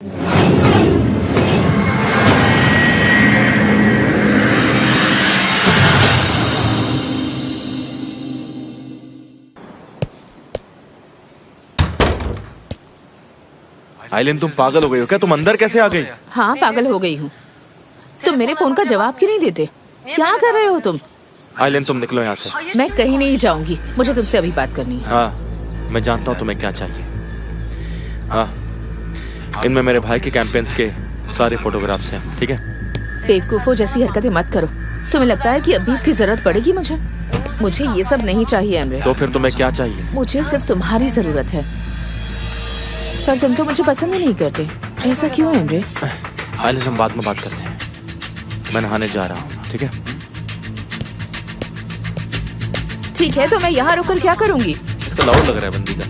आइलिन, तुम पागल हो गई हो क्या? तुम अंदर कैसे आ गई? हाँ, पागल हो गई हूँ। तुम मेरे फोन का जवाब क्यों नहीं देते? क्या कर रहे हो तुम? आइलिन, तुम निकलो यहाँ से। मैं कहीं नहीं जाऊंगी, मुझे तुमसे अभी बात करनी है। हाँ, मैं जानता हूँ तुम्हें क्या चाहिए। हाँ, इनमें मेरे भाई के कैंपेन्स के सारे फोटोग्राफ्स हैं, ठीक है? बेवकूफों जैसी हरकतें मत करो। तुम्हें लगता है कि अभी इसकी जरूरत पड़ेगी मुझे? मुझे ये सब नहीं चाहिए एमरे। तो फिर तुम्हें क्या चाहिए? मुझे सिर्फ तुम्हारी जरूरत है। पर तुम तो मुझे पसंद ही नहीं करते। ऐसा क्यों एमरे? आइलिन, हम बाद में बात करते हैं। मैं नहाने जा रहा हूँ, ठीक है? ठीक है, तो मैं यहाँ रुककर क्या करूँगी? इसका लाउड लग रहा है बंदी का।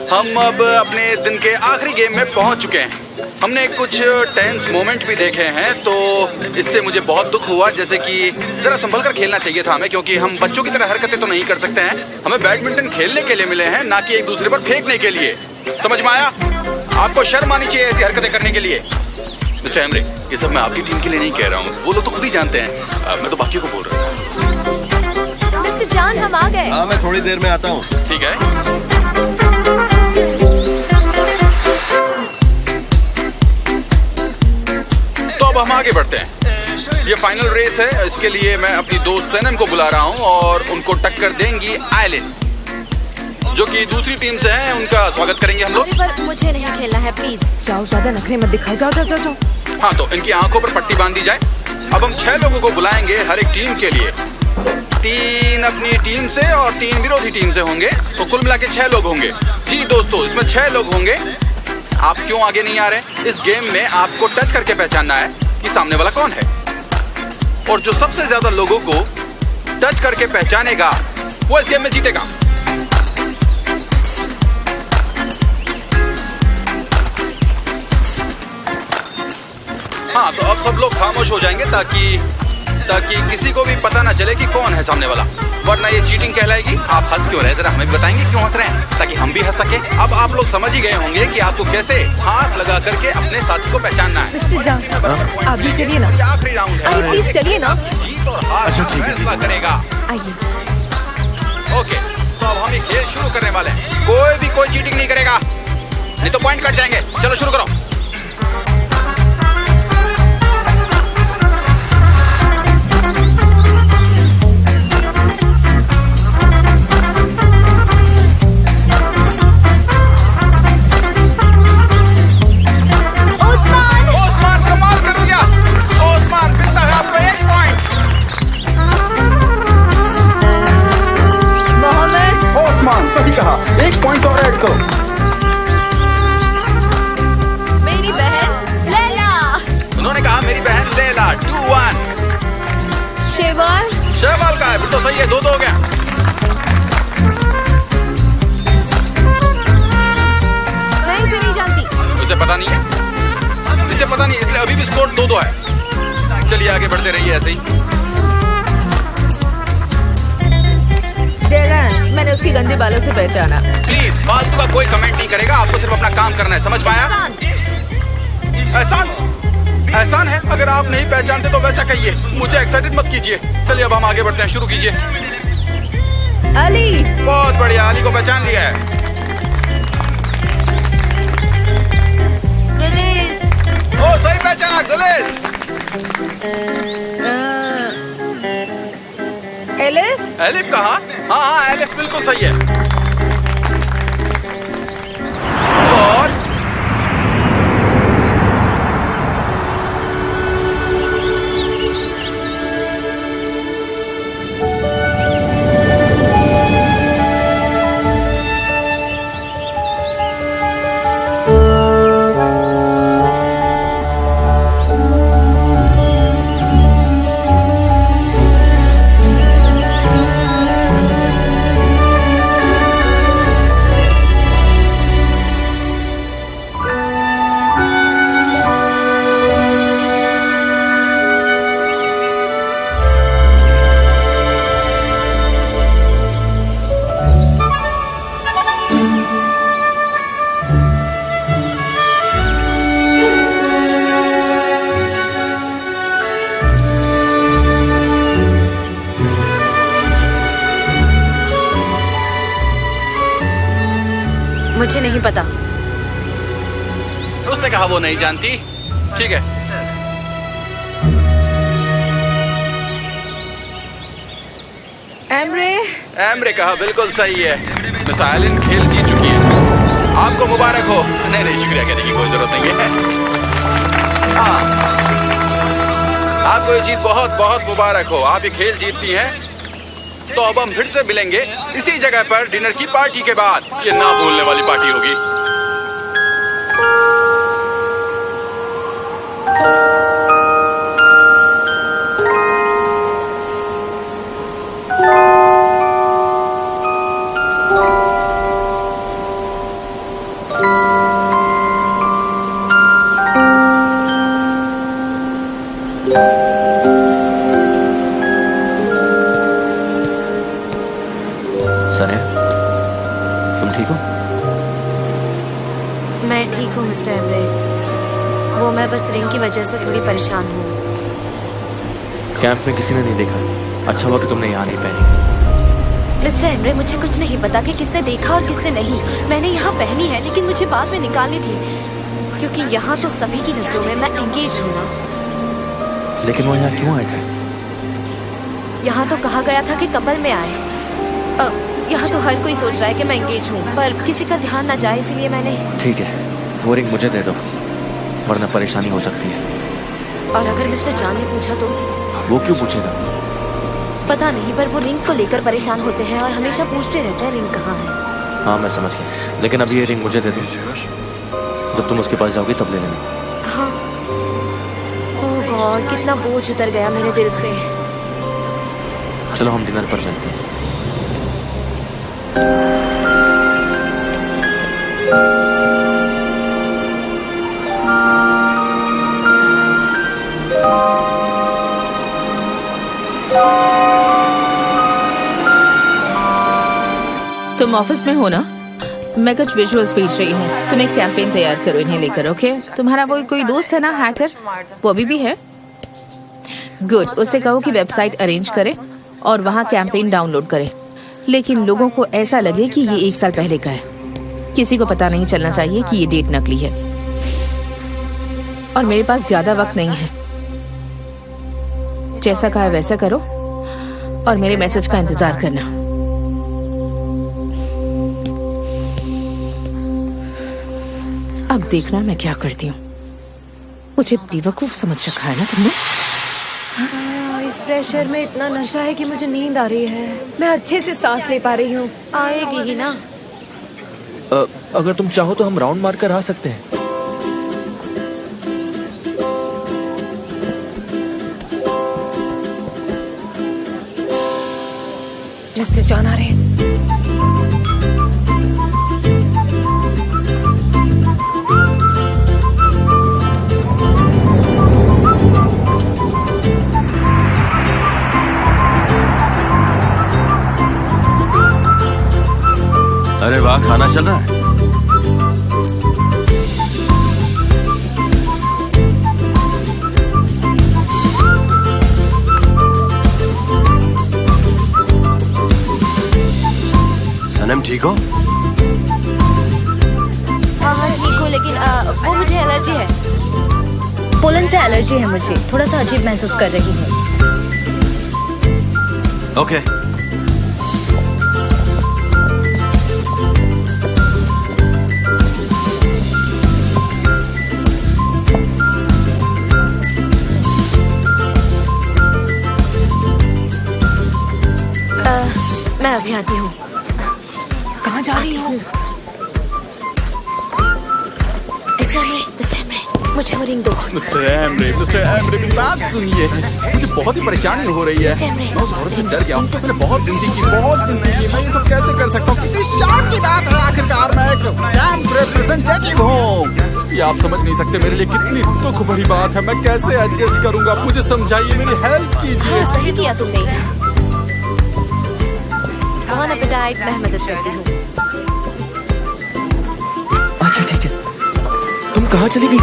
हम अब अपने दिन के आखिरी गेम में पहुंच चुके हैं। हमने कुछ टेंस मोमेंट भी देखे हैं, तो इससे मुझे बहुत दुख हुआ। जैसे कि जरा संभल कर खेलना चाहिए था हमें, क्योंकि हम बच्चों की तरह हरकतें तो नहीं कर सकते हैं। हमें बैडमिंटन खेलने के लिए मिले हैं, ना कि एक दूसरे पर फेंकने के लिए। समझ में आया? आपको शर्म आनी चाहिए ऐसी हरकतें करने के लिए। मिस्टर एमरे, ये सब मैं आपकी टीम के लिए नहीं कह रहा हूँ, वो लोग तो खुद ही जानते हैं। मैं तो बाकी को बोल रहा हूँ। मिस्टर जान, हम आ गए। हाँ, मैं थोड़ी देर में आता हूँ। ठीक है। तो अब हम आगे बढ़ते हैं। ये फाइनल रेस है, इसके लिए मैं अपनी दोस्त सनम को बुला रहा हूँ और उनको टक्कर देंगी आइलिन, जो कि दूसरी टीम से हैं। उनका स्वागत करेंगे हम लोग। पर मुझे नहीं खेलना है, प्लीज। जाओ, ज्यादा नखरे मत दिखाओ। जाओ जाओ जाओ जाओ। हाँ, तो इनकी आंखों पर पट्टी बांध दी जाए। अब हम 6 लोगों को बुलाएंगे हर एक टीम के लिए। 3 अपनी टीम से और 3 विरोधी टीम से होंगे, तो कुल मिला के 6 लोग होंगे। जी दोस्तों, इसमें 6 लोग होंगे। आप क्यों आगे नहीं आ रहे? इस गेम में आपको टच करके पहचानना है कि सामने वाला कौन है, और जो सबसे ज्यादा लोगों को टच करके पहचानेगा वो इस गेम में जीतेगा। हाँ, तो अब सब लोग खामोश हो जाएंगे ताकि किसी को भी पता ना चले कि कौन है सामने वाला, वरना ये चीटिंग कहलाएगी। आप हंस क्यों रहे? जरा हमें बताएंगे क्यों हंस रहे हैं, ताकि हम भी हंस सके। अब आप लोग समझ ही गए होंगे कि आपको कैसे हाथ लगा करके अपने साथी को पहचानना है। मिस्टर जान, आप भी चलिए ना। आखिरी राउंड है। अरे प्लीज चलिए ना। जीत और हार का फैसला करेगा। आइए। ओके, तो अब हम ये खेल शुरू करने वाले हैं। कोई चीटिंग नहीं करेगा, नहीं तो पॉइंट कट जाएंगे। चलो शुरू करो। सही कहा, 1 पॉइंट और ऐड करो। मेरी बहन लैला। उन्होंने कहा मेरी बहन लैला। 2-1। शेवाल का है, फिर तो सही है। 2-2 हो गया। मैं इसे नहीं जानती। मुझे पता नहीं है, इसलिए अभी भी स्कोर 2-2 है। चलिए आगे बढ़ते रहिए ऐसे ही। मैंने उसकी गंदी बालों से पहचाना। प्लीज फालतू का कोई कमेंट नहीं करेगा, आपको सिर्फ अपना काम करना है। समझ पाया? एहसान, एहसान है, अगर आप नहीं पहचानते तो वैसा कहिए, मुझे एक्साइटेड मत कीजिए। चलिए अब हम आगे बढ़ते हैं, शुरू कीजिए। अली, बहुत बढ़िया, अली को पहचान लिया है। दिलीज, ओ सही पहचाना, दिलीज। एलिफ, एलिफ कहाँ? हाँ हाँ, एलिफ बिल्कुल सही है। और मुझे नहीं पता। उसने कहा वो नहीं जानती। ठीक है। एमरे कहा बिल्कुल सही है। मिस आयलिन खेल जीत चुकी है। आपको मुबारक हो। नहीं नहीं, शुक्रिया कहने की कोई जरूरत नहीं है। हाँ, आपको ये जीत बहुत बहुत मुबारक हो। आप ये खेल जीतती हैं। तो अब हम फिर से मिलेंगे इसी जगह पर डिनर की पार्टी के बाद। ये ना भूलने वाली पार्टी होगी। सने, तुम ठीक हो? मैं ठीक हूँ मिस्टर एमरे। वो मैं बस रिंग की वजह से थोड़ी परेशान हूँ। कैंप में किसी ने नहीं देखा। अच्छा हुआ कि तुमने यहाँ नहीं पहनी। मिस्टर एमरे, मुझे कुछ नहीं पता कि किसने देखा और किसने नहीं। मैंने यहाँ पहनी है, लेकिन मुझे बाद में निकालनी थी, क्योंकि यहाँ तो सभी की नजरों में मैं एंगेज हूँ ना। लेकिन वो यहाँ क्यों आए थे? यहाँ तो कहा गया था कि कपल में आए। यहाँ तो हर कोई सोच रहा है कि मैं एंगेज हूँ, पर किसी का ध्यान ना जाए, इसलिए मैंने। ठीक है, वो रिंग मुझे दे दो, वरना परेशानी हो सकती है। और अगर मिस्टर जान ने पूछा तो? वो क्यों पूछेगा? पता नहीं, पर वो रिंग को लेकर परेशान होते हैं और हमेशा पूछते रहते हैं रिंग कहाँ है। हाँ मैं समझ गया, लेकिन अभी ये रिंग मुझे दे दो। जब तुम उसके पास जाओगी तब ले लेना। हाँ। ओह गॉड, कितना बोझ उतर गया मेरे दिल से। चलो हम डिनर पर मिलते हैं। तुम ऑफिस में हो ना? मैं कुछ विजुअल्स भेज रही हूँ। तुम एक कैंपेन तैयार करो इन्हें लेकर, ओके? तुम्हारा वो कोई दोस्त है ना हैकर, वो अभी भी है? गुड, उससे कहो कि वेबसाइट अरेंज करे और वहाँ कैंपेन डाउनलोड करे, लेकिन लोगों को ऐसा लगे कि ये 1 साल पहले का है। किसी को पता नहीं चलना चाहिए कि ये डेट नकली है। और मेरे पास ज्यादा वक्त नहीं है। जैसा कहा वैसा करो और मेरे मैसेज का इंतजार करना। अब देखना मैं क्या करती हूँ। मुझे बेवकूफ समझ रखा है ना तुमने? इस फ्रेश एयर में इतना नशा है कि मुझे नींद आ रही है। मैं अच्छे से सांस ले पा रही हूँ। आएगी ही ना? अगर तुम चाहो तो हम राउंड मारकर आ सकते हैं। मिस्टर जॉन आ रहे हैं। अरे वाह, खाना चल रहा है। सनम ठीक हो? हाँ हाँ ठीक हो, लेकिन वो मुझे एलर्जी है। पोलन से एलर्जी है मुझे, थोड़ा सा अजीब महसूस कर रही हूँ। ओके। मैं अभी आती हूँ। कहाँ जा रही हो? मुझे वो रिंग दो। मिस्टर एमरे, मेरी बात सुनिए। मुझे बहुत ही परेशानी हो रही है। मैं उस औरत से डर गया हूँ। मैंने बहुत गिनती की। मैं ये सब कैसे कर सकता हूँ? कितनी शान की बात है। आखिरकार मैं एक कैंप रिप्रेजेंटेटिव हूँ। ये आप समझ नहीं सकते मेरे लिए कितनी दुख भरी बात है। मैं कैसे एडजस्ट करूँगा? मुझे समझाइए, मेरी हेल्प कीजिए। हाँ सही किया तुमने। ऑन एपेटाइट, मैं मदद करती हूँ। अच्छा ठीक है। तुम कहाँ चली गई?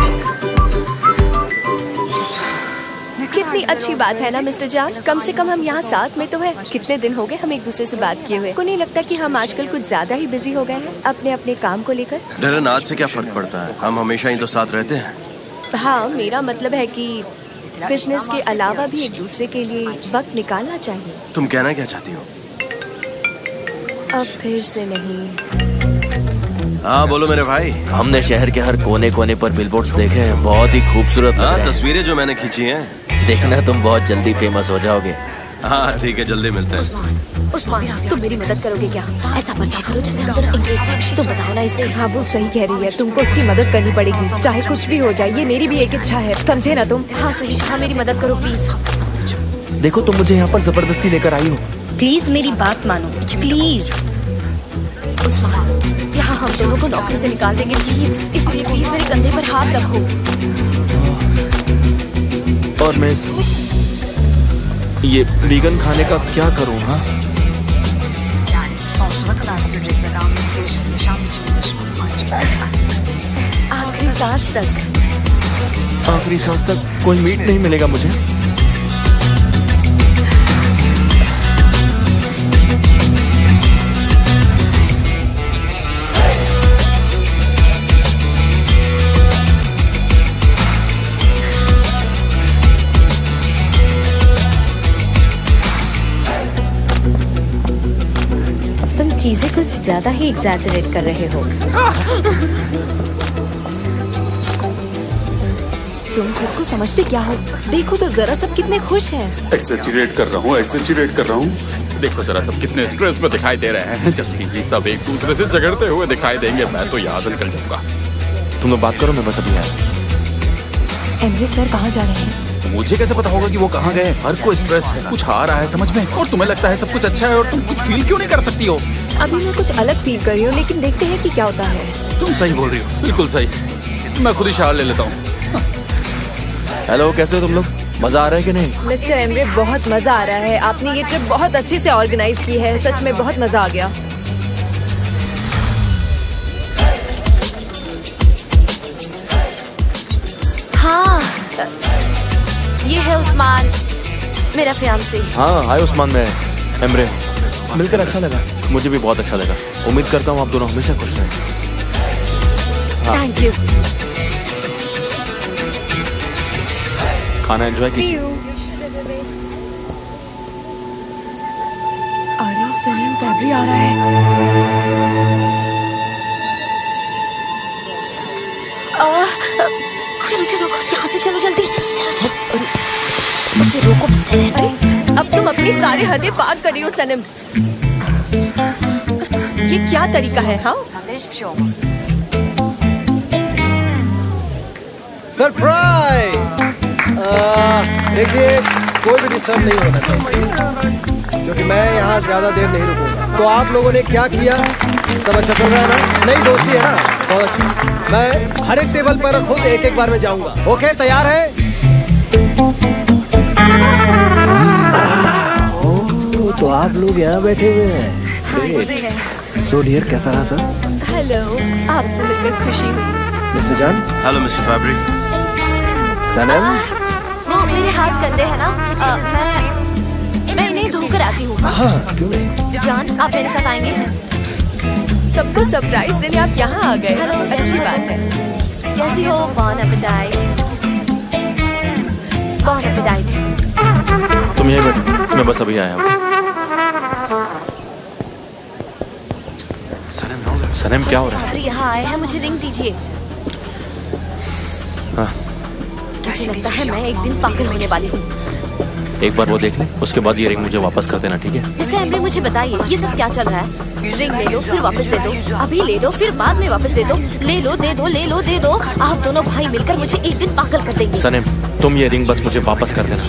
कितनी अच्छी बात है ना मिस्टर जान, कम से कम हम यहाँ साथ में तो हैं। कितने दिन हो गए हम एक दूसरे से बात किए हुए। को नहीं लगता कि हम आजकल कुछ ज्यादा ही बिजी हो गए हैं अपने अपने काम को लेकर? डरन, आज से क्या फर्क पड़ता है? हम हमेशा ही तो साथ रहते हैं। हाँ, मेरा मतलब है कि बिजनेस के अलावा भी एक दूसरे के लिए वक्त निकालना चाहिए। तुम कहना क्या चाहती हो? अब फिर से नहीं। हाँ बोलो मेरे भाई। हमने शहर के हर कोने कोने पर बिलबोर्ड्स देखे हैं, बहुत ही खूबसूरत लग हाँ, रहे हैं। तस्वीरें जो मैंने खींची हैं। देखना तुम बहुत जल्दी फेमस हो जाओगे। हाँ ठीक है, जल्दी मिलते हैं। उस्मान, तुम मेरी मदद करोगे क्या? ऐसा बर्ताव करो जैसे हम दोनों इंग्रेज हैं। तुम बताओ ना इसे। हाँ वो सही कह रही है, तुमको उसकी मदद करनी पड़ेगी, चाहे कुछ भी हो जाए। ये मेरी भी एक इच्छा है, समझे ना तुम? हाँ सही, हाँ मेरी मदद करो प्लीज। देखो तुम मुझे यहाँ पर जबरदस्ती लेकर आई हो। प्लीज मेरी बात मानो, प्लीज। उस्मान, यहाँ हम दोनों को नौकरी से निकाल देंगे प्लीज। इसलिए प्लीज मेरे कंधे पर हाथ रखो। और मैं ये वीगन खाने का क्या करूँ? हाँ आखिरी सांस तक। आखिरी सांस तक कोई मीट नहीं मिलेगा मुझे? चीजें कुछ ज्यादा ही एग्जैजरेट कर रहे हो। तुम खुद को समझते क्या हो? देखो तो जरा, सब कितने खुश हैं। एक्सेजरेट कर रहा हूँ। देखो जरा, सब कितने स्ट्रेस में दिखाई दे रहे हैं। जल्दी ही सब एक दूसरे से झगड़ते हुए दिखाई देंगे। मैं तो यहाँ से निकल जाऊंगा। तुम लोग बात करो, मैं बस अभी आया। एमरे सर कहाँ जा रहे हैं? मुझे कैसे पता होगा कि वो कहाँ गए? हर कोई स्ट्रेस है, कुछ आ रहा है समझ में। और तुम्हें लगता है सब कुछ अच्छा है और तुम कुछ फील क्यों नहीं कर सकती हो? अभी मैं कुछ अलग फील कर रही हूँ, लेकिन देखते हैं कि क्या होता है। तुम सही बोल रही हो, बिल्कुल सही। मैं खुद ही शार ले लेता हूँ। हेलो, कैसे हो तुम लोग? मजा आ रहा है कि नहीं? मिस्टर एमरे, बहुत मजा आ रहा है। आपने ये ट्रिप बहुत अच्छे से ऑर्गेनाइज की है, सच में बहुत मजा आ गया। हाँ, ये है उस्मान, मेरा फियांसे। हाँ हाय उस्मान, मैं एमरे। मिलकर अच्छा लगा। मुझे भी बहुत अच्छा लगा। उम्मीद करता हूँ आप दोनों हमेशा खुश रहें। Thank you. खाना एंजॉय कीजिए। अरे सलीम फैब्री आ रहा है। चलो चलो, यहाँ से चलो जल्दी। चलो चलो, उसे रोको मिस्टर एमरे। अब तुम अपनी सारी हदें पार कर रही हो सनम। ये क्या तरीका है? हाँ, सरप्राइज! देखिए, कोई भी डिस्टर्ब नहीं होना चाहिए, क्योंकि मैं यहाँ ज्यादा देर नहीं रुकूंगा। तो आप लोगों ने क्या किया? सब अच्छा चल रहा है ना? नई दोस्ती है ना? बहुत अच्छा। मैं हर एक टेबल पर खुद एक एक बार में जाऊंगा। ओके, तैयार है? तो आप लोग यहाँ बैठे हुए हैं। सो डियर, कैसा रहा सर? हेलो, आपसे मिलकर खुशी हुई। Mister John. हेलो मिस्टर फैब्री। सनम। वो मेरे हाथ गंदे हैं ना, मैं इन्हें धोकर आती हूँ। हाँ, क्यों नहीं? जान, आप मेरे साथ आएंगे? सबको सरप्राइज देने आप यहाँ आ गए। अच्छी बात है। कैसी हो? बॉन एपेटाइट। बॉन एपेटाइट। तुम यहीं बैठो, मैं बस अभी आया हूँ। सनम क्या हो रहा है? अरे यहाँ आए हैं, मुझे रिंग दीजिए। हाँ, मुझे लगता है मैं एक दिन पागल होने वाली हूँ। एक बार वो देख ले, उसके बाद ये रिंग मुझे वापस कर देना, ठीक है? मिस्टर एम्ब्रे, मुझे बताइए ये सब क्या चल रहा है? रिंग ले लो फिर वापस दे दो, अभी ले लो फिर बाद में वापस दे दो, ले लो दे दो, ले लो दे दो। आप दोनों भाई मिलकर मुझे एक दिन पागल कर देंगे। सनम, तुम ये रिंग बस मुझे वापस कर देना,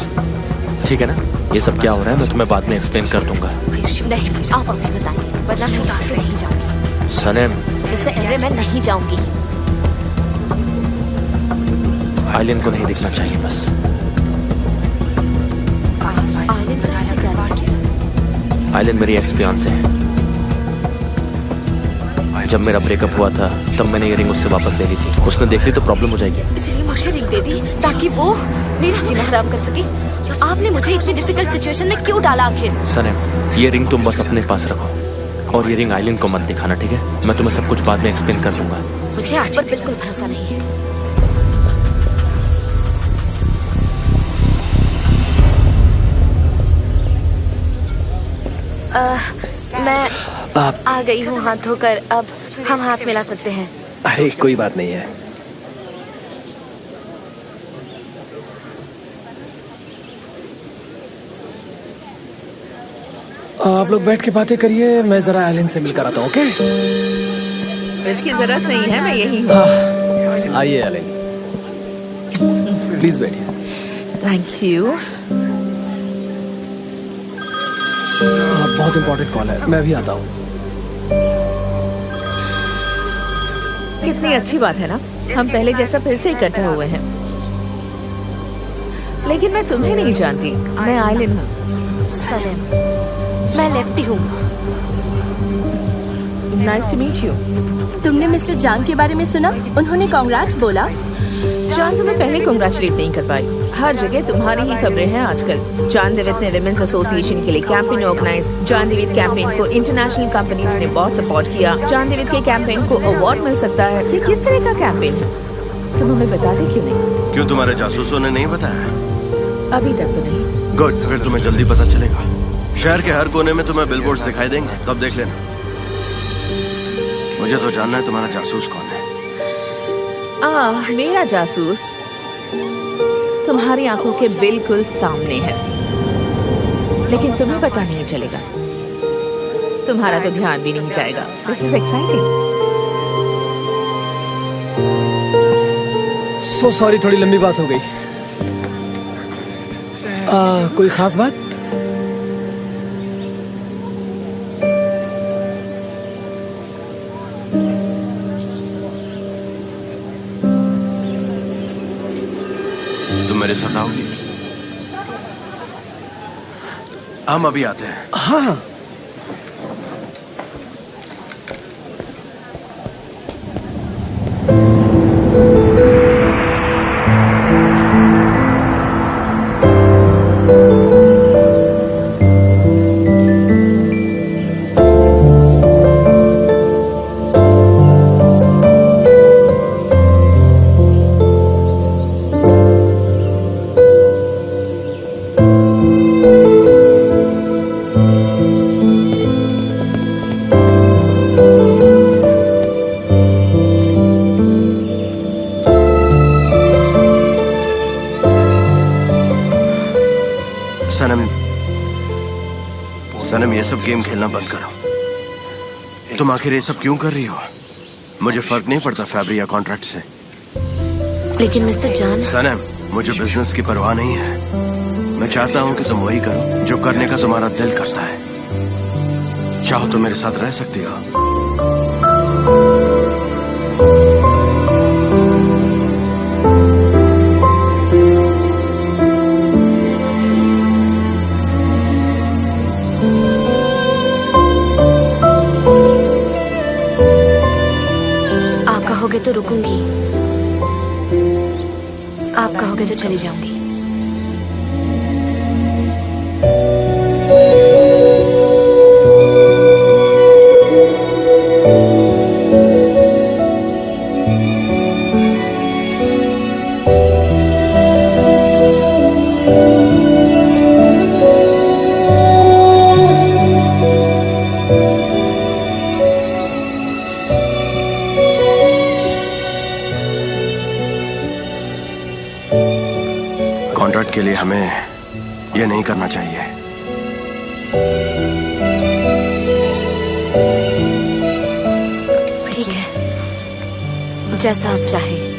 ठीक है ना? ये सब क्या हो रहा है मैं तुम्हें बाद में एक्सप्लेन कर दूंगा। नहीं, आप अभी बताइए, वरना मैं यहाँ से नहीं जाऊंगी। सनम, मिस्टर एम्ब्रे, मैं नहीं जाऊंगी। आइलैंड को नहीं दिखना चाहिए बस। आइलैंड कैसे कर? आइलैंड मेरी एक्स फियांसे है। जब मेरा ब्रेकअप हुआ था तब मैंने ये रिंग उससे वापस ले ली थी। उसने देख ली तो प्रॉब्लम हो जाएगी, इसलिए मुझे रिंग दे दी ताकि वो मेरा जीना हराम कर सके। आपने मुझे इतनी डिफिकल्ट सिचुएशन में क्यों डाला आखिर? सनम, ये रिंग तुम बस अपने पास रखो और ये रिंग आइलैंड को मत दिखाना, ठीक है? मैं तुम्हें सब कुछ बाद में एक्सप्लेन कर दूंगा। मुझे आप पर बिल्कुल भरोसा नहीं है। मैं आ गई हूँ हाथ धोकर, अब हम हाथ मिला सकते हैं। अरे कोई बात नहीं है। आप लोग बैठ के बातें करिए, मैं जरा आइलैंड से मिलकर आता हूँ। ओके? इसकी जरूरत नहीं है, मैं यही हूँ। आइए आइलैंड, प्लीज बैठिए। Thank you. बहुत इम्पोर्टेंट कॉल है, मैं भी आता हूँ। कितनी अच्छी बात है ना, हम पहले जैसा फिर से इकट्ठे हुए हैं। लेकिन मैं तुम्हें नहीं जानती, मैं आइलैंड हूँ। सनम, मैं लेफ्टी हूँ। Nice to meet you. तुमने मिस्टर जान के बारे में सुना? उन्होंने कांग्रेट्स बोला। जान तुम्हें पहले कांग्रेचुलेट नहीं कर पाई। हर जगह तुम्हारी ही खबरें हैं आजकल। जान देवित ने विमेंस एसोसिएशन के लिए कैंपेन ऑर्गेनाइज। जान देवित कैंपेन को इंटरनेशनल कंपनीज ने बहुत सपोर्ट किया। जान देवित के कैंपेन को अवार्ड मिल सकता है। ये किस तरह का कैंपेन है? तुम हमें बता दे क्यों नहीं? क्यों, तुम्हारे जासूसों ने नहीं बताया? अभी तक तो नहीं। गुड, फिर तुम्हें जल्दी पता चलेगा। शहर के हर कोने में तुम्हें बिलबोर्ड्स दिखाई देंगे, तब देख लेना। मुझे तो जानना है तुम्हारा जासूस कौन है। मेरा जासूस तुम्हारी आंखों के बिल्कुल सामने है, लेकिन तुम्हें पता नहीं चलेगा। तुम्हारा तो ध्यान भी नहीं जाएगा। This is exciting. So sorry, थोड़ी लंबी बात हो गई। कोई खास बात? तुम मेरे साथ आओगी? हम अभी आते हैं। हाँ। सनम, ये सब गेम खेलना बंद करो। तुम आखिर ये सब क्यों कर रही हो? मुझे फर्क नहीं पड़ता फैब्री या कॉन्ट्रैक्ट से। लेकिन मिस्टर जान। सनम, मुझे बिजनेस की परवाह नहीं है। मैं चाहता हूँ कि तुम वही करो जो करने का तुम्हारा दिल करता है। चाहो तो मेरे साथ रह सकती हो। कहोगे तो रुकूंगी, आप कहोगे तो चली जाऊंगी। कॉन्ट्रैक्ट के लिए हमें ये नहीं करना चाहिए। ठीक है, जैसा आप चाहे।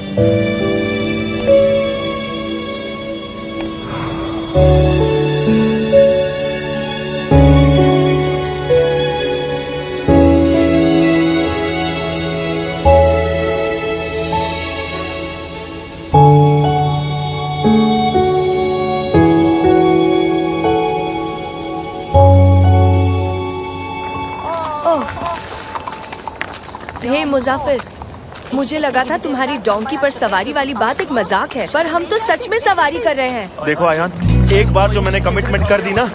हे मुजाफिर, मुझे लगा था तुम्हारी डोंकी पर सवारी वाली बात एक मजाक है, पर हम तो सच में सवारी कर रहे हैं। देखो आयान, एक बार जो मैंने कमिटमेंट कर दी ना,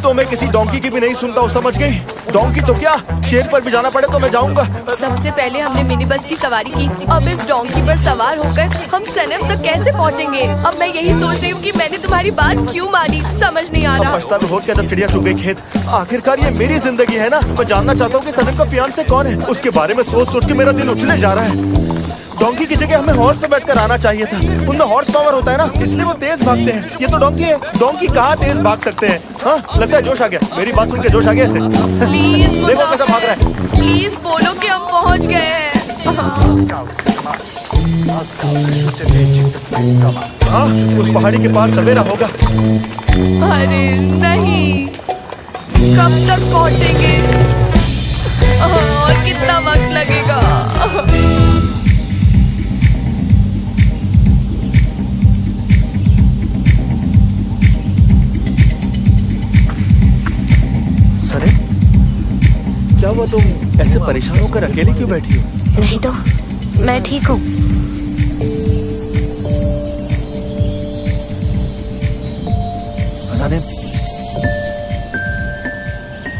तो मैं किसी डोंकी की भी नहीं सुनता हूँ, समझ गई? डोंकी तो क्या, शेर पर भी जाना पड़े तो मैं जाऊंगा। सबसे पहले हमने मिनी बस की सवारी की, अब इस डोंकी पर सवार होकर हम सनम तक कैसे पहुँचेंगे? अब मैं यही सोच रही हूँ कि मैंने तुम्हारी बात क्यों मानी, समझ नहीं आ अब रहा। पछता तो हो क्या जब चिड़िया चुग गई खेत। आखिरकार ये मेरी जिंदगी है ना, मैं जानना चाहता हूँ कि सनम का फियांसे कौन है। उसके बारे में सोच सोच के मेरा दिल उछले जा रहा है। डोंकी की जगह हमें हॉर्स पे बैठकर आना चाहिए था, उनमें हॉर्स पावर होता है ना, इसलिए वो तेज भागते हैं। ये तो डोंकी है, डोंकी कहाँ तेज भाग सकते हैं? हाँ, लगता है जोश आ गया, मेरी बात सुन के जोश आ गया इसे। प्लीज देखो कैसा भाग रहा है। प्लीज बोलो कि हम पहुँच गए हैं। हाँ, उस पहाड़ी के पार सवेरा होगा। अरे नहीं, कब तक पहुँचेंगे और कितना वक्त लगेगा? सरे, क्या हुआ, तुम ऐसे परेशान होकर अकेले क्यों बैठी हो? नहीं तो मैं ठीक हूँ। सने,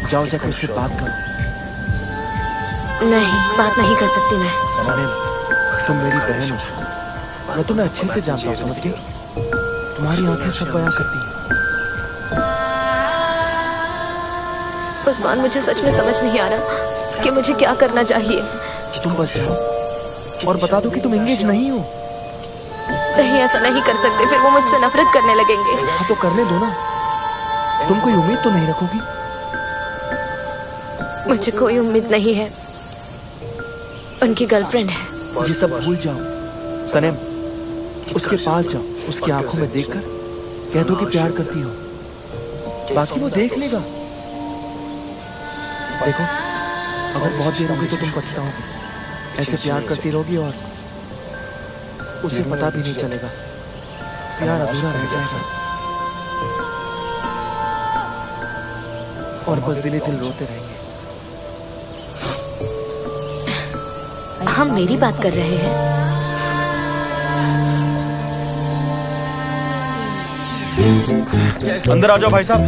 जाओ जाकर उससे बात करो। नहीं, बात नहीं कर सकती मैं। सने, तुम मेरी बहन हो, मैं तुम्हें अच्छे से जानता हूँ, समझ गई? तुम्हारी आंखें सब बयां करती हैं। उस्मान, मुझे सच में समझ नहीं आ रहा कि मुझे क्या करना चाहिए। तुम बस जाओ और बता दो कि तुम एंगेज नहीं हो। नहीं, ऐसा नहीं कर सकते, फिर वो मुझसे नफरत करने लगेंगे। हाँ तो करने दो ना, तुम कोई उम्मीद तो नहीं रखोगी? मुझे कोई उम्मीद नहीं है, उनकी गर्लफ्रेंड है। ये सब भूल जाओ सनेम, उसके पास जाओ, उसकी आंखों में देखकर कह दो कि प्यार करती हो, बाकी वो देख लेगा। देखो, अगर बहुत देर होगी तो तुम पछताओगे। ऐसे प्यार करती रहोगी और उसे पता भी नहीं चलेगा, प्यार अधूरा रह जाएगा और बस दिल ही दिल रोते रहेंगे। हम मेरी बात कर रहे हैं। अंदर आ जाओ भाई साहब।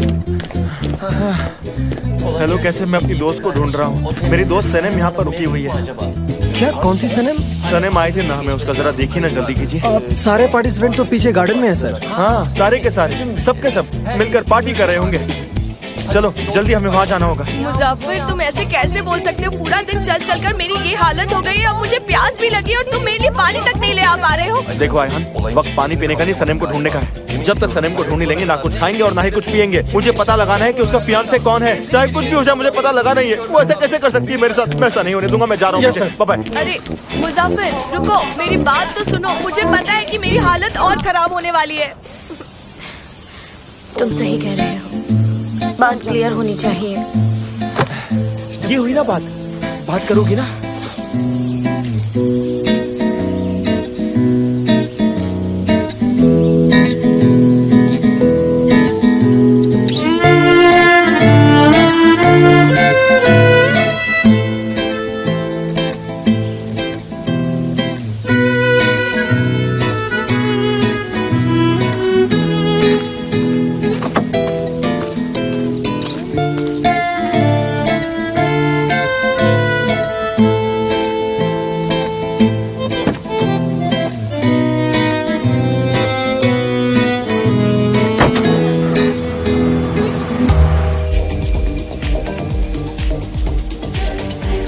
हेलो, कैसे? मैं अपनी दोस्त को ढूंढ रहा हूँ। मेरी दोस्त सनम यहाँ पर रुकी हुई है। क्या, कौन सी सनम? सनम आई थी ना, हमें उसका जरा देखिए ना, जल्दी कीजिए। सारे पार्टिसिपेंट तो पीछे गार्डन में है सर। हाँ, सारे के सारे, सब के सब मिलकर पार्टी कर रहे होंगे। चलो जल्दी, हमें वहाँ जाना होगा। मुजफ्फर, तुम ऐसे कैसे बोल सकते हो? पूरा दिन चल चल कर मेरी ये हालत हो गई है, अब मुझे प्यास भी लगी और तुम मेरे लिए पानी तक नहीं ले आ पा रहे हो। देखो आयहान, वक्त पानी पीने का नहीं, सनम को ढूंढने का है। जब तक सनम को ढूंढ नहीं लेंगे, ना कुछ खाएंगे और ना ही कुछ पिएंगे। मुझे पता लगाना है कि उसका फियांसे कौन है, चाहे कुछ भी हो जाए, मुझे पता लगाना ही है। वो ऐसा कैसे कर सकती है मेरे साथ? मैं ऐसा नहीं होने दूंगा, मैं जा रहा हूँ। बाय। अरे मुजफ्फर, रुको, मेरी बात तो सुनो। मुझे पता है कि मेरी हालत और खराब होने वाली है। तुम सही कह रहे हो, बात क्लियर होनी चाहिए। ये हुई ना बात, बात करोगी ना?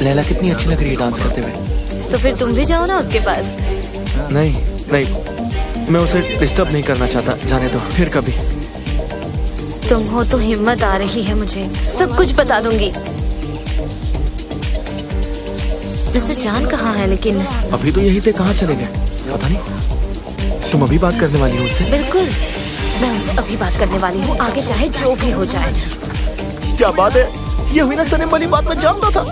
लैला कितनी अच्छी लग रही है डांस करते हुए। तो फिर तुम भी जाओ ना उसके पास। नहीं नहीं, मैं उसे डिस्टर्ब नहीं करना चाहता, जाने दो, फिर कभी। तुम हो तो हिम्मत आ रही है मुझे, सब कुछ बता दूंगी। मिस्टर जान कहाँ है? लेकिन अभी तो यही थे, कहाँ चले गए पता नहीं। तुम अभी बात करने वाली हो उससे? बिल्कुल, मैं उनसे अभी बात करने वाली हूँ, आगे चाहे जो भी हो जाए। क्या बात है, ये हुई ना सनम वाली बात, मैं जानता था।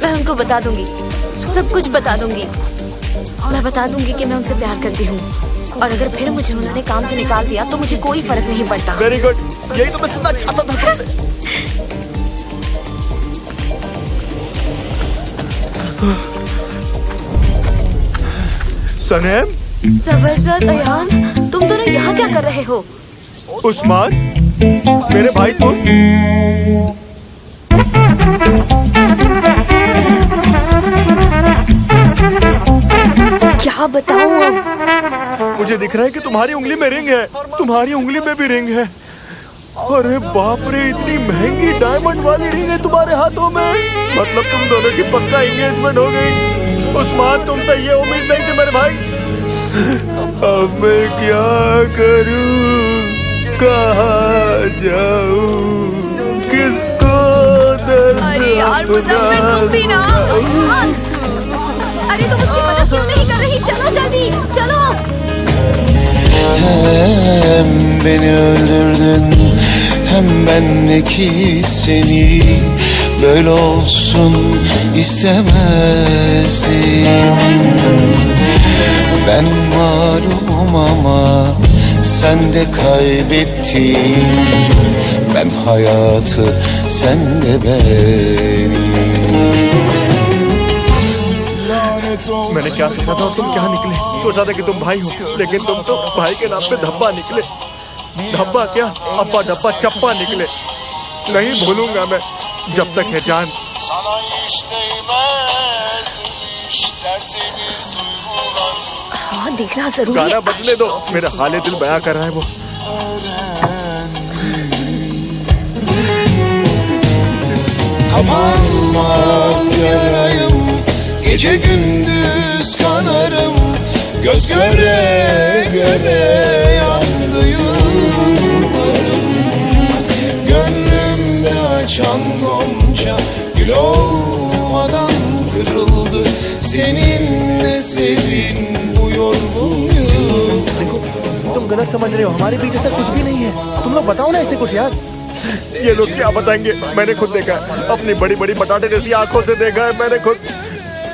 मैं उनको बता दूंगी, सब कुछ बता दूंगी। मैं बता दूंगी कि मैं उनसे प्यार करती हूँ, और अगर फिर मुझे उन्होंने काम से निकाल दिया तो मुझे कोई फर्क नहीं पड़ता। वेरी गुड, यही तो मैं सुनना चाहता था तुमसे। सनम, जबरदस्त। अयान, तुम दोनों यहाँ क्या कर रहे हो? उस्मान, मेरे भाई तुम। क्या बताऊं अब? मुझे दिख रहा है कि तुम्हारी उंगली में रिंग है, तुम्हारी उंगली में भी रिंग है। अरे बाप रे, इतनी महंगी डायमंड वाली रिंग है तुम्हारे हाथों में। मतलब तुम दोनों की पक्का एंगेजमेंट हो गई। उस्मान, तुमसे ये उम्मीद नहीं थी मेरे भाई। अब मैं क्या करूं, कहाँ जाऊं, किसको दर्द? अरे यार मुज़म्मिल, तुम भी ना। अरे तुम उसकी मदद क्यों नहीं कर रही? चलो जल्दी, चलो। Hem beni öldürdün, hem bendeki seni böyle olsun istemezdim. Ben mağlubum ama sen de kaybettin. Ben hayatı, sen de beni. मैंने क्या सोचा था और तुम क्या निकले? सोचा था कि तुम भाई हो, लेकिन तुम तो भाई के नाम पे धब्बा निकले। धब्बा क्या, अब्बा डब्बा चप्पा निकले। नहीं भूलूंगा मैं जब तक है जान। हाँ, देखना जरूरी है। गाना बदले दो, मेरा हाले दिल बयां कर रहा है वो। Kapanmaz yarayım, gece gündüz kanarım, göz göre göre yandı yıllarım. Gönlümde açan gonca gül olmadan kırıldı. Seninle serin bu yorgun yıl. तुम गलत समझ रहे हो, हमारे बीच ऐसा कुछ भी नहीं है। तुम लोग बताओ ना ऐसे कुछ यार। ये लोग क्या बताएंगे? मैंने खुद देखा है, अपनी बड़ी बड़ी बटाटे जैसी आंखों से देखा है मैंने खुद।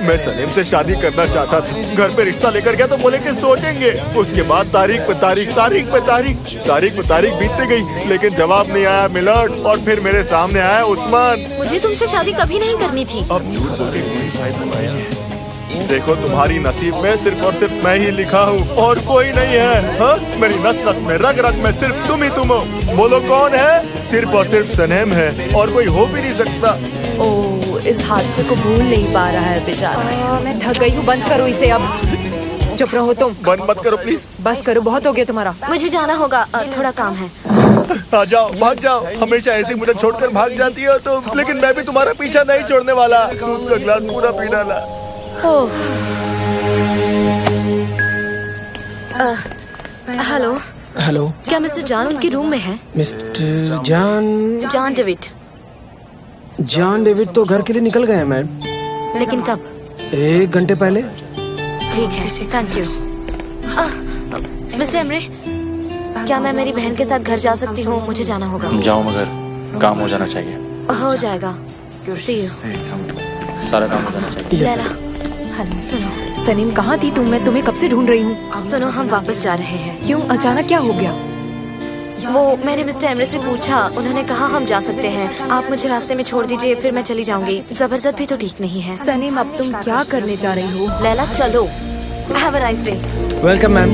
मैं सलीम से शादी करना चाहता था, घर पे रिश्ता लेकर गया तो बोले कि सोचेंगे। उसके बाद तारीख पे तारीख, तारीख पे तारीख, तारीख पे तारीख बीतती गई, लेकिन जवाब नहीं आया मिलर्ड। और फिर मेरे सामने आया उस्मान। मुझे तुमसे शादी कभी नहीं करनी थी। अब झूठ बोल के कोई फायदा नहीं है। देखो, तुम्हारी नसीब में सिर्फ और सिर्फ मैं ही लिखा हूँ और कोई नहीं है। हाँ, मेरी नस नस में रग रग में सिर्फ तुम ही तुम हो। बोलो कौन है? सिर्फ और सिर्फ सनम है, और कोई हो भी नहीं सकता। ओह, इस हादसे को भूल नहीं पा रहा है बेचारा। मैं थक गई हूँ, बंद करो इसे अब। चुप रहो तुम। बंद मत करो प्लीज। बस करो, बहुत हो गया तुम्हारा। मुझे जाना होगा, थोड़ा काम है। आ जाओ, भाग जाओ। हमेशा ऐसे मुझे छोड़कर भाग जाती हो तुम, लेकिन मैं भी तुम्हारा पीछा नहीं छोड़ने वाला। दूध का गिलास पूरा पी डाला। हेलो हेलो, क्या मिस्टर जान उनके रूम में है? मिस्टर जान जॉन डेविड। जॉन डेविड तो घर के लिए निकल गए हैं मैम। लेकिन कब? 1 घंटे पहले। ठीक है, थैंक यू। मिस्टर एमरे, क्या मैं मेरी बहन के साथ घर जा सकती हूँ? मुझे जाना होगा। जाओ, मगर काम हो जाना चाहिए। हो जाएगा। See you। सारा काम हो जाना चाहिए। लैला, हेलो, सुनो। सनीम, कहाँ थी तुम? मैं तुम्हें कब से ढूंढ रही हूँ। सुनो, हम वापस जा रहे हैं। क्यों, अचानक क्या हो गया? वो मैंने मिस्टर एमरे से पूछा, उन्होंने कहा हम जा सकते हैं। आप मुझे रास्ते में छोड़ दीजिए, फिर मैं चली जाऊंगी। जबरदस्त भी तो ठीक नहीं है। सनीम, अब तुम क्या करने जा रही हो? लैला, चलो। Have a nice day. Welcome ma'am.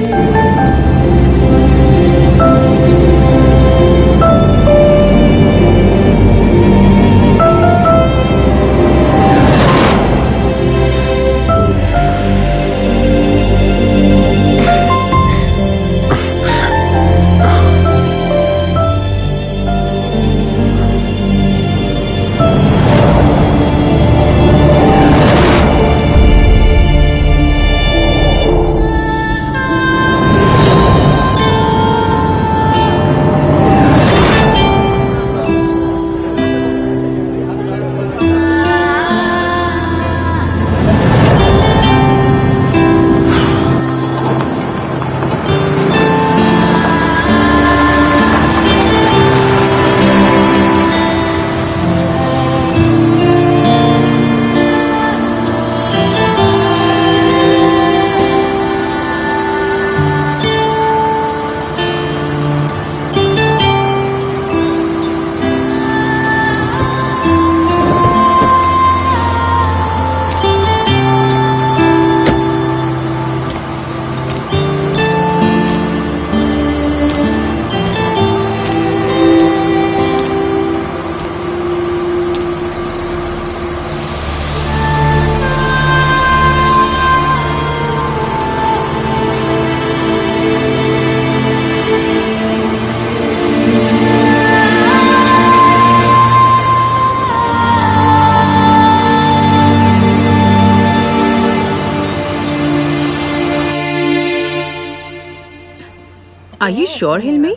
Sure हिलमी?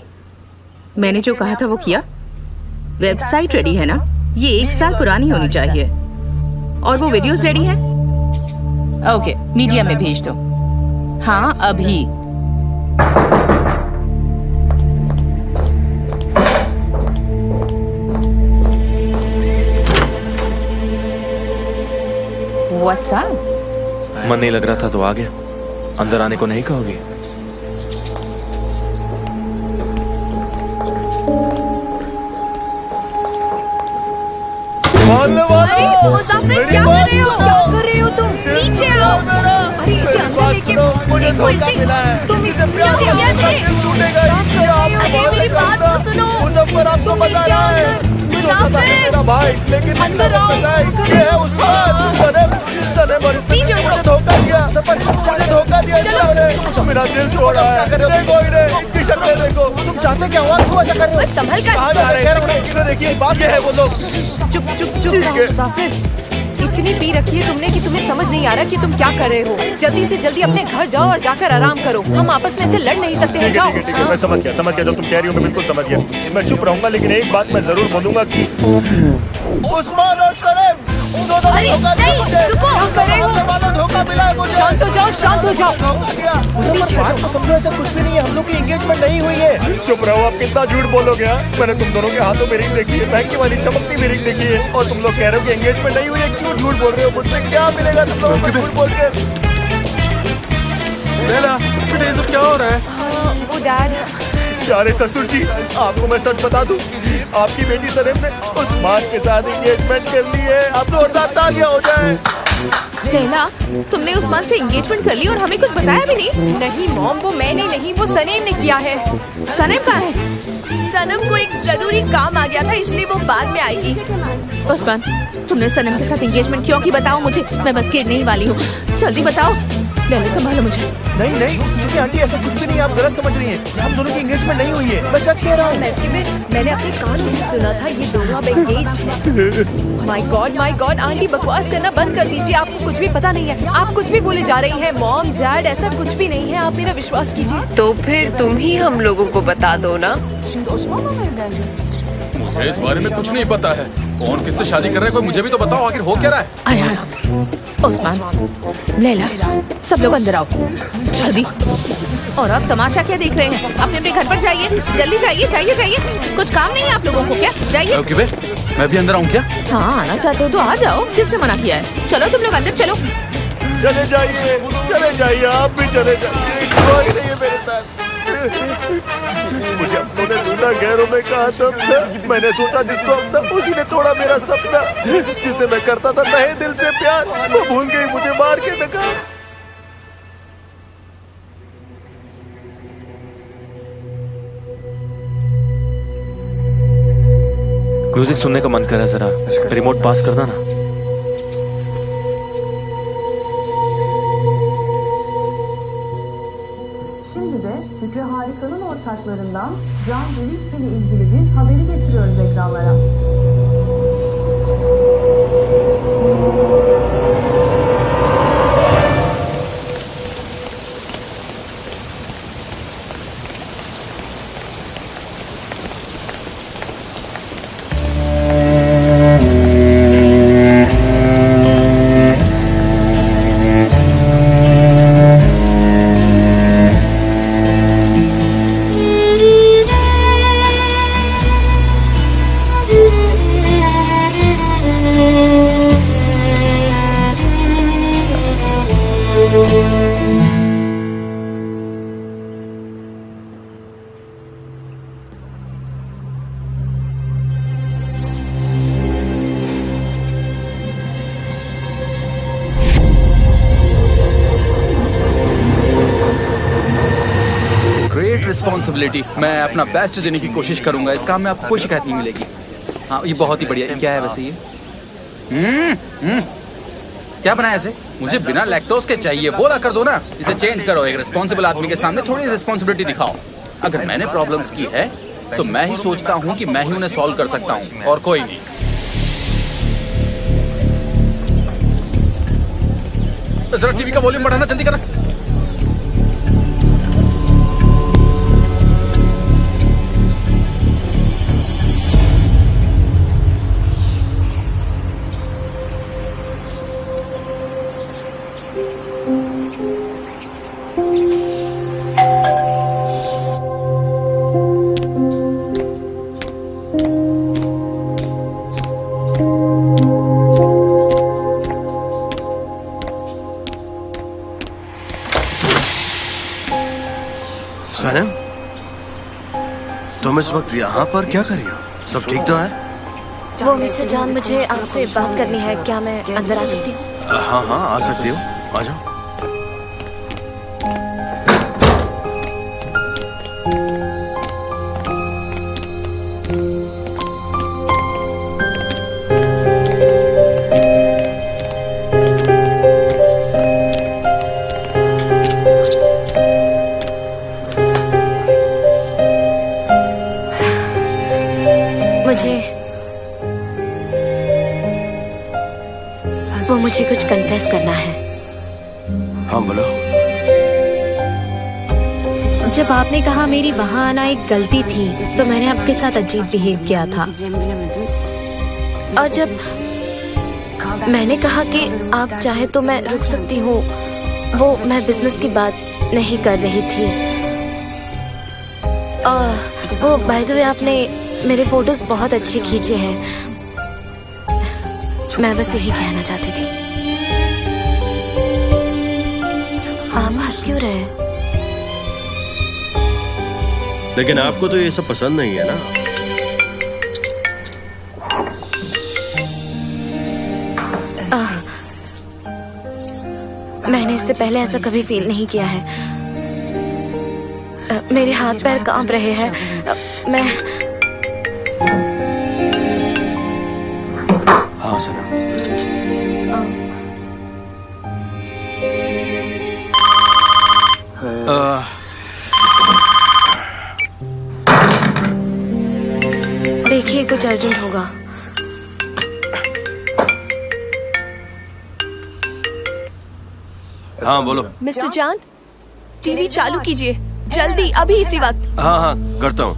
मैंने जो कहा था वो किया? वेबसाइट रेडी है ना? ये 1 साल पुरानी होनी चाहिए। और वो वीडियोस रेडी हैं? ओके, मीडिया में भेज दो। हाँ, अभी। व्हाट्सएप? मन नहीं लग रहा था तो आ गया। अंदर आने को नहीं कहोगे? मुसाफिर, क्या कर रहे हो? क्या कर रहे हो तुम? नीचे आओ। अरे इसे अंदर लेके देखो इसे। तुम इसे अरे मेरी बात तो सुनो। तुम नीचे आओ सर। मुसाफिर, अंदर आओ। धोखा दिया, मेरा दिल छोड़ा है। देखो, तुम चाहते क्या हुआ? क्यों ऐसा कर रहे हो? संभल कर। कहाँ जा रहे हैं? देखिए, बात ये है वो लोग। चुप चुप चुप रहो मुसाफिर। इतनी पी रखी है तुमने कि तुम्हें समझ नहीं आ रहा कि तुम क्या कर रहे हो। जल्दी से जल्दी अपने घर जाओ और जाकर आराम करो। हम आपस में से लड़ नहीं सकते हैं। जाओ। ठीक है, मैं समझ गया जो तुम कह रही हो, मैं बिल्कुल समझ गया। मैं चुप रहूंगा, लेकिन एक बात मैं जरूर बोलूंगा कि उस्मान और सलेम दोनों अरे नहीं, रुको। क्या कर रहे हो? धोखा मिला है मुझे। शांत हो जाओ, शांत हो जाओ। बात तो समझो, ऐसा कुछ भी नहीं है। हम लोग की एंगेजमेंट नहीं हुई है। चुप रहो, आप कितना झूठ बोलोगे? मैंने तुम दोनों के हाथों में रिंग देखी है, बैंक वाली चमकती भी रिंग देखी है, और तुम लोग कह रहे हो कि एंगेजमेंट नहीं हुई है। क्यों झूठ बोल रहे हो? मुझसे क्या मिलेगा तुम लोगों को झूठ बोल के? लैला, बेटा ये सब क्या हो रहा है? वो डैड। प्यारे ससुर जी, आपको मैं सच बता दूं, आपकी बेटी सलेम ने उस्मान के साथ एंगेजमेंट कर ली है। अब तो तालियां हो जाए। लैला, तुमने उस्मान से एंगेजमेंट कर ली और हमें कुछ बताया भी नहीं? नहीं मॉम, वो मैंने नहीं, वो सनेम ने किया है। सनेम कहाँ है? सनम को एक जरूरी काम आ गया था, इसलिए वो बाद में आएगी। उस्मान, तुमने सनम के साथ एंगेजमेंट क्यों की? बताओ मुझे, मैं बस गिरने ही वाली हूँ। जल्दी बताओ। लैला, संभालो मुझे। नहीं नहीं, क्योंकि आंटी ऐसा कुछ भी नहीं है, आप गलत समझ रही हैं। हम दोनों की एंगेजमेंट नहीं हुई है, मैं सच कह रहा हूँ। मैंने अपने कानों से सुना था ये दोनों अब एंगेज्ड हैं। माय गॉड, आंटी बकवास करना बंद कर दीजिए। आपको कुछ भी पता नहीं है, आप कुछ भी बोले जा रही हैं। मॉम डैड, ऐसा कुछ भी नहीं है, आप मेरा विश्वास कीजिए। तो फिर तुम ही हम लोगों को बता दो ना। मुझे इस बारे में कुछ नहीं पता है। कौन किससे शादी कर रहा है, कोई मुझे भी तो बताओ, आखिर हो क्या रहा है? आया उस्मान, लैला, सब लोग अंदर आओ जल्दी। और आप तमाशा क्या देख रहे हैं? अपने अपने घर पर जाइए, जल्दी जाइए। कुछ काम नहीं है आप लोगों को क्या? जाइए। ओके बे, मैं भी अंदर आऊँ क्या? हाँ, आना चाहते हो तो आ जाओ। किसने मना किया है? चलो तुम लोग अंदर चलो। चले जाइए, आप भी चले जाइए। कोई नहीं है मेरे साथ। मुझे अपनों ने ढूंढा, गैरों में कहा तब था। मैंने सोचा जिसको अपना, उसी ने तोड़ा मेरा सपना। जिसे मैं करता था तहे दिल से प्यार, वो भूल गई, मुझे मार के धका। म्यूजिक सुनने का मन कर रहा है, जरा रिमोट पास करना ना। Şimdi de Fikri Harika'nın ortaklarından Can Deliski ile ilgili bir haberi getiriyoruz ekranlara. Responsibility. मैं अपना बेस्ट देने की कोशिश करूंगा। इस काम में आपको कोई शिकायत नहीं मिलेगी। हाँ, ये बहुत ही बढ़िया। क्या है वैसे ये? क्या बनाया इसे? मुझे बिना लैक्टोज के चाहिए। बोला कर दो ना, इसे चेंज करो। एक रिस्पॉन्सिबल आदमी के सामने थोड़ी रिस्पॉन्सिबिलिटी दिखाओ। अगर मैंने प्रॉब्लम्स की है तो मैं ही सोचता हूँ कि मैं ही उन्हें सॉल्व कर सकता हूँ, और कोई नहीं। जरा टीवी का वॉल्यूम बढ़ाना, जल्दी करना। तुम इस वक्त यहाँ पर क्या कर रही हो? सब ठीक तो है? वो मिस्टर जॉन, मुझे आपसे बात करनी है। क्या मैं अंदर आ सकती हूँ? हाँ हाँ आ सकती हो, आ जाओ। मुझे कुछ कन्फेस करना है। हाँ बोलो। जब आपने कहा मेरी वहाँ आना एक गलती थी, तो मैंने आपके साथ अजीब बिहेव किया था। और जब मैंने कहा कि आप चाहे तो मैं रुक सकती हूँ, वो मैं बिजनेस की बात नहीं कर रही थी। वो बाय द वे, आपने मेरे फोटोज बहुत अच्छे खींचे हैं। मैं बस यही कहना चाहती थी। आप हंस क्यों रहे हैं? लेकिन आपको तो ये सब पसंद नहीं है ना? मैंने इससे पहले ऐसा कभी फील नहीं किया है। मेरे हाथ पैर कांप रहे हैं। मैं हाँ सर। देखिए, कुछ अर्जेंट होगा। हाँ बोलो। मिस्टर जॉन, टीवी चालू कीजिए जल्दी, अभी इसी वक्त। हाँ हाँ करता हूँ।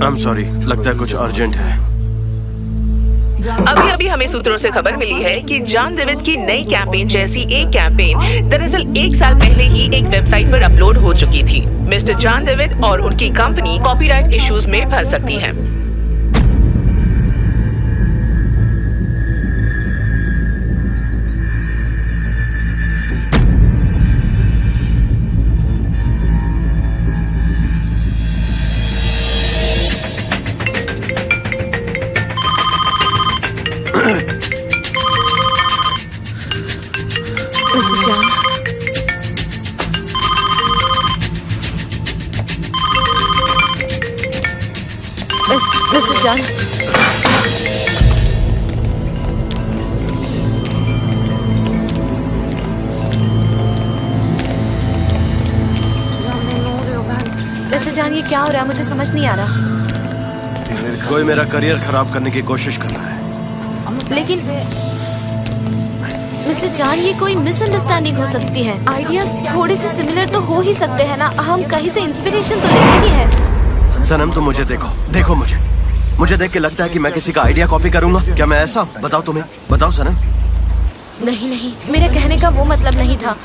आई एम सॉरी, लगता है कुछ अर्जेंट है। अभी अभी हमें सूत्रों से खबर मिली है कि जॉन डेविड की नई कैंपेन जैसी एक कैंपेन दरअसल 1 साल पहले ही एक वेबसाइट पर अपलोड हो चुकी थी। मिस्टर जॉन डेविड और उनकी कंपनी कॉपीराइट इश्यूज में फंस सकती है। मिस्टर जॉन, मिस्टर जॉन, ये क्या हो रहा है? मुझे समझ नहीं आ रहा। कोई मेरा करियर खराब करने की कोशिश कर रहा है। लेकिन मिस्टर जॉन, ये कोई मिसअंडरस्टैंडिंग हो सकती है। आइडियाज थोड़े से सिमिलर तो हो ही सकते हैं ना। हम कहीं से इंस्पिरेशन तो लेते ही हैं। सनम, तुम मुझे देखो मुझे देख के लगता है कि मैं किसी का आइडिया कॉपी करूंगा। क्या मैं ऐसा हूँ? बताओ तुम्हें, बताओ सनम। नहीं, मेरे कहने का वो मतलब नहीं था।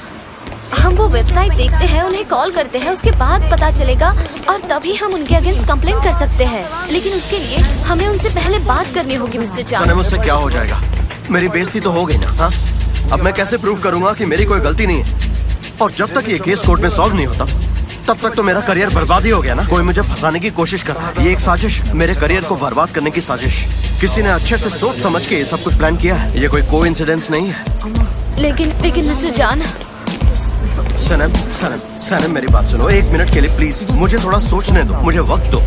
हम वो वेबसाइट देखते हैं, उन्हें कॉल करते हैं, उसके बाद पता चलेगा और तभी हम उनके अगेंस्ट कंप्लेंट कर सकते हैं। लेकिन उसके लिए हमें उनसे पहले बात करनी होगी मिस्टर जॉन। सनम, उससे क्या हो जाएगा? मेरी बेइज्जती तो हो गई ना। हाँ, अब मैं कैसे प्रूव करूंगा कि मेरी कोई गलती नहीं है? और जब तक ये केस कोर्ट में सॉल्व नहीं होता, तब तक तो मेरा करियर बर्बाद ही हो गया ना। कोई मुझे फंसाने की कोशिश कर रहा है। ये एक साजिश, मेरे करियर को बर्बाद करने की साजिश। किसी ने अच्छे से सोच समझ के ये सब कुछ प्लान किया है। ये कोई कोइंसिडेंस नहीं है। लेकिन मिस्टर जॉन। सनम, मेरी बात सुनो 1 मिनट के लिए प्लीज। मुझे थोड़ा सोचने दो, मुझे वक्त दो।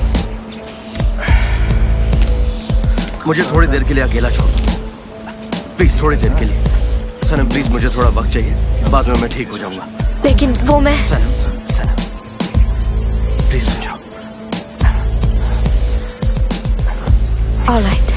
मुझे थोड़ी देर के लिए अकेला छोड़ दो प्लीज, थोड़ी देर के लिए। सनम प्लीज, मुझे थोड़ा वक्त चाहिए, बाद में मैं ठीक हो जाऊंगा। लेकिन वो मैं सनम प्लीज समझाओ। ऑलराइट।